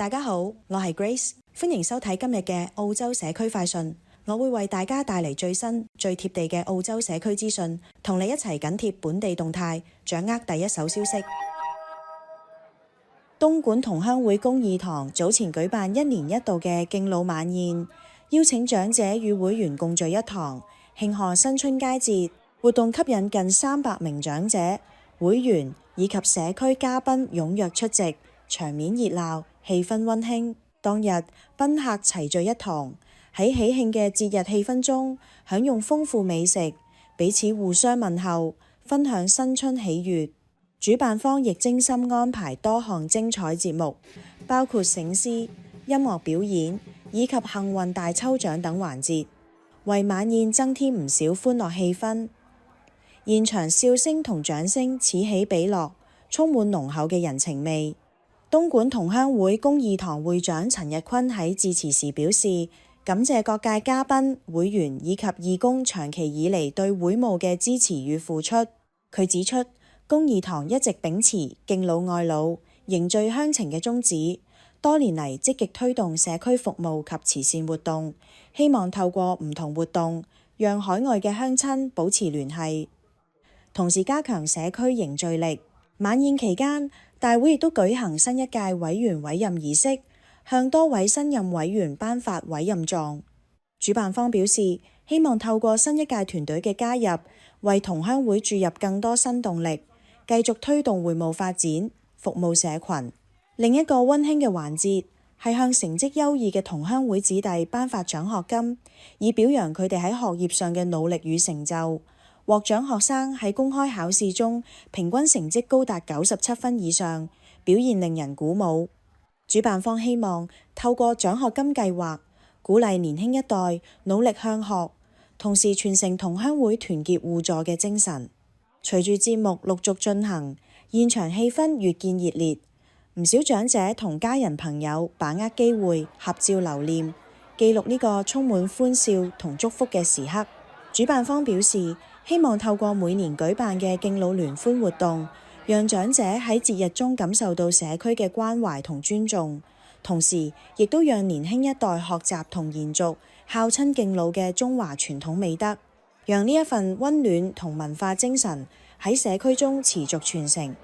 大家好，我係 Grace， 歡迎收睇今日嘅澳洲社區快訊。我會為大家帶嚟最新、最貼地嘅澳洲社區資訊，同你一齊緊貼本地動態，掌握第一手消息。東莞同鄉會公義堂早前舉辦1年1度嘅敬老晚宴，邀請長者與會員共聚一堂，慶賀新春佳節。活動吸引近300名長者、會員以及社區嘉賓踴躍出席，場面熱鬧，氣氛溫馨。當日賓客齊聚一堂，喺喜慶嘅節日氣氛中，享用豐富美食，彼此互相問候，分享新春喜悅。主辦方亦精心安排多項精彩節目，包括醒獅、音樂表演以及幸運大抽獎等環節，為晚宴增添唔少歡樂氣氛。現場笑聲同掌聲此起彼落，充滿濃厚嘅人情味。東莞同鄉會公義堂會長陳日坤喺致辭時表示，感謝各界嘉賓、會員以及義工長期以嚟對會務嘅支持與付出。佢指出，公義堂一直秉持敬老愛老、凝聚鄉情嘅宗旨，多年嚟積極推動社區服務及慈善活動，希望透過唔同活動，讓海外嘅鄉親保持聯繫，同時加強社區凝聚力。晚宴期間，大會亦都舉行新一屆委員委任儀式，向多位新任委員頒發委任狀。主辦方表示，希望透過新一屆團隊嘅加入，為同鄉會注入更多新動力，繼續推動會務發展，服務社群。另一個溫馨嘅環節係向成績優異嘅同鄉會子弟頒發獎學金，以表揚佢哋喺學業上嘅努力與成就。獲獎學生喺公開考試中平均成績高達97分以上，表現令人鼓舞。主辦方希望透過獎學金計劃，鼓勵年輕一代努力向學，同時傳承同鄉會團結互助嘅精神。隨住節目陸續進行，現場氣氛越見熱烈，唔少長者同家人朋友把握機會合照留念，記錄呢個充滿歡笑同祝福嘅時刻。主辦方表示，希望透過每年舉辦嘅敬老聯歡活動，讓長者喺節日中感受到社區嘅關懷同尊重，同時亦都讓年輕一代學習同延續孝親敬老嘅中華傳統美德，讓呢一份溫暖同文化精神喺社區中持續傳承。